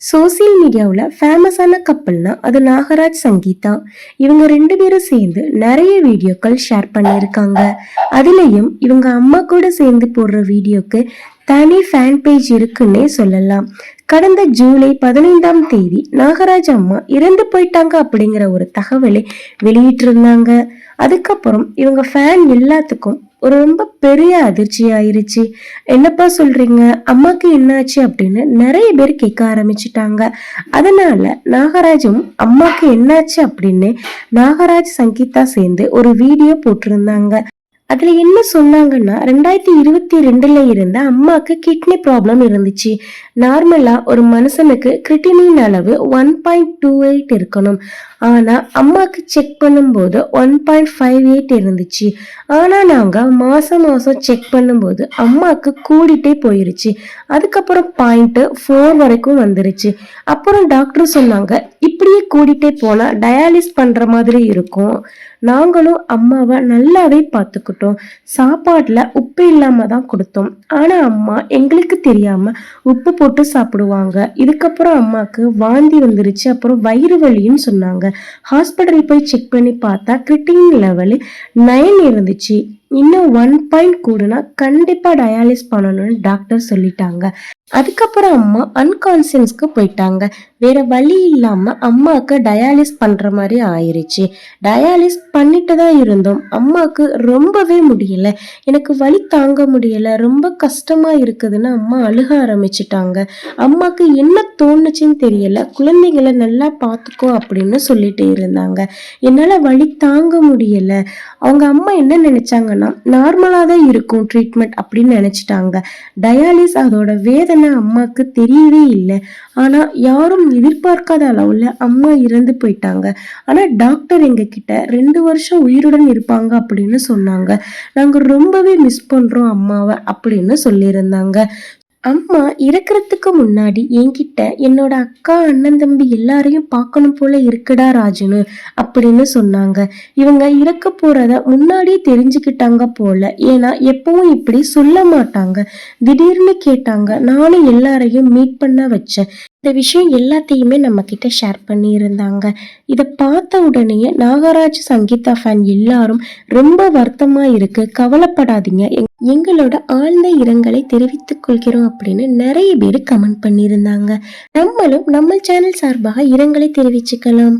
Social மீடியாவில் ஃபேமஸான கப்பல்னா அது நாகராஜ் சங்கீதா. இவங்க 2 பேரும் சேர்ந்து நிறைய வீடியோக்கள் ஷேர் பண்ணியிருக்காங்க. அதுலேயும் இவங்க அம்மா கூட சேர்ந்து போடுற வீடியோக்கு தனி ஃபேன் பேஜ் இருக்குன்னே சொல்லலாம். கடந்த ஜூலை 15ஆம் தேதி நாகராஜ் அம்மா இறந்து போயிட்டாங்க அப்படிங்கிற ஒரு தகவலை வெளியிட்டிருந்தாங்க. அதுக்கப்புறம் இவங்க ஃபேன் எல்லாத்துக்கும் ஒரு ரொம்ப பெரிய அதிர்ச்சி ஆயிருச்சு. என்னப்பா சொல்றீங்க, அம்மாக்கு என்னாச்சு அப்படின்னு நிறைய பேர் கேட்க ஆரம்பிச்சுட்டாங்க. அதனால நாகராஜும் அம்மாக்கு என்னாச்சு அப்படின்னு நாகராஜ் சங்கீதா சேர்ந்து ஒரு வீடியோ போட்டிருந்தாங்க. அதுல என்ன சொன்னாங்கன்னா, 2022ல இருந்த அம்மாக்கு கிட்னி ப்ராப்ளம் இருந்துச்சு. நார்மலா ஒரு மனுஷனுக்கு கிரிட்டினின் அளவு 1.28 இருக்கணும். ஆனா அம்மாக்கு செக் பண்ணும்போது 1.58 இருந்துச்சு. ஆனா நாங்க மாசம் மாசம் செக் பண்ணும்போது அம்மாக்கு கூடிட்டே போயிருச்சு. அதுக்கப்புறம் 0.4 வரைக்கும் வந்துருச்சு. அப்புறம் டாக்டர் சொன்னாங்க, இப்படியே கூடிட்டே போனா டயாலிஸ் பண்ற மாதிரி இருக்கும். நாங்களும் அம்மாவை நல்லாவே பார்த்துக்கிட்டோம். சாப்பாடுல உப்பு இல்லாம தான் கொடுத்தோம். ஆனா அம்மா எங்களுக்கு தெரியாம உப்பு போட்டு சாப்பிடுவாங்க. இதுக்கப்புறம் அம்மாக்கு வாந்தி வந்துருச்சு. அப்புறம் வயிறு வலின்னு சொன்னாங்க. ஹாஸ்பிட்டல் போய் செக் பண்ணி பார்த்தா கிரிட்டின் லெவல் 9 இருந்துச்சு. இன்னும் 1 கூடுனா கண்டிப்பா டயாலிஸ் பண்ணணும்னு டாக்டர் சொல்லிட்டாங்க. அதுக்கப்புறம் அம்மா அன்கான்சியஸ்க்கு போயிட்டாங்க. வேற வழி இல்லாம அம்மாக்கு டயாலிஸ் பண்ற மாதிரி ஆயிருச்சு. டயாலிஸ் பண்ணிட்டு தான் இருந்தோம். அம்மாக்கு ரொம்பவே முடியல, எனக்கு வலி தாங்க முடியல, ரொம்ப கஷ்டமா இருக்குதுன்னு அம்மா அழுக ஆரம்பிச்சுட்டாங்க. அம்மாக்கு என்ன தோணுச்சுன்னு தெரியல, குழந்தைங்களை நல்லா பார்த்துக்கோ அப்படின்னு சொல்லிட்டு இருந்தாங்க. என்னால வலி தாங்க முடியல. அவங்க அம்மா என்ன நினைச்சாங்கன்னா, நார்மலா தான் இருக்கும் ட்ரீட்மெண்ட் அப்படின்னு நினைச்சிட்டாங்க. டயாலிஸ் அதோட வேதனை அம்மாக்கு தெரியவே இல்லை. ஆனா யாரும் எதிர்பார்க்காத அளவுல அம்மா இறந்து போயிட்டாங்க. ஆனா டாக்டர் எங்க கிட்ட 2 வருஷம் உயிருடன் இருப்பாங்க அப்படின்னு சொன்னாங்க. நாங்க ரொம்பவே மிஸ் பண்றோம் அம்மாவை அப்படின்னு சொல்லியிருந்தாங்க. அம்மா இறக்குறதுக்கு முன்னாடி என்கிட்ட என்னோட அக்கா அண்ணன் தம்பி எல்லாரையும் பார்க்கணும் போல இருக்குடா ராஜுன்னு அப்படின்னு சொன்னாங்க. இவங்க இறக்க போறத முன்னாடியே தெரிஞ்சுக்கிட்டாங்க போல. ஏன்னா எப்பவும் இப்படி சொல்ல மாட்டாங்க. திடீர்னு கேட்டாங்க. நானும் எல்லாரையும் மீட் பண்ண வச்சேன். இந்த விஷயம் எல்லாத்தையுமே நம்ம கிட்ட ஷேர் பண்ணியிருந்தாங்க. இதை பார்த்த உடனே நாகராஜ் சங்கீதா ஃபேன் எல்லாரும் ரொம்ப வருத்தமா இருக்கு, கவலைப்படாதீங்க, எங்களோட ஆழ்ந்த இரங்கலை தெரிவித்துக் கொள்கிறோம் அப்படின்னு நிறைய பேர் கமெண்ட் பண்ணியிருந்தாங்க. நம்மளும் நம்ம சேனல் சார்பாக இரங்கலை தெரிவிச்சுக்கலாம்.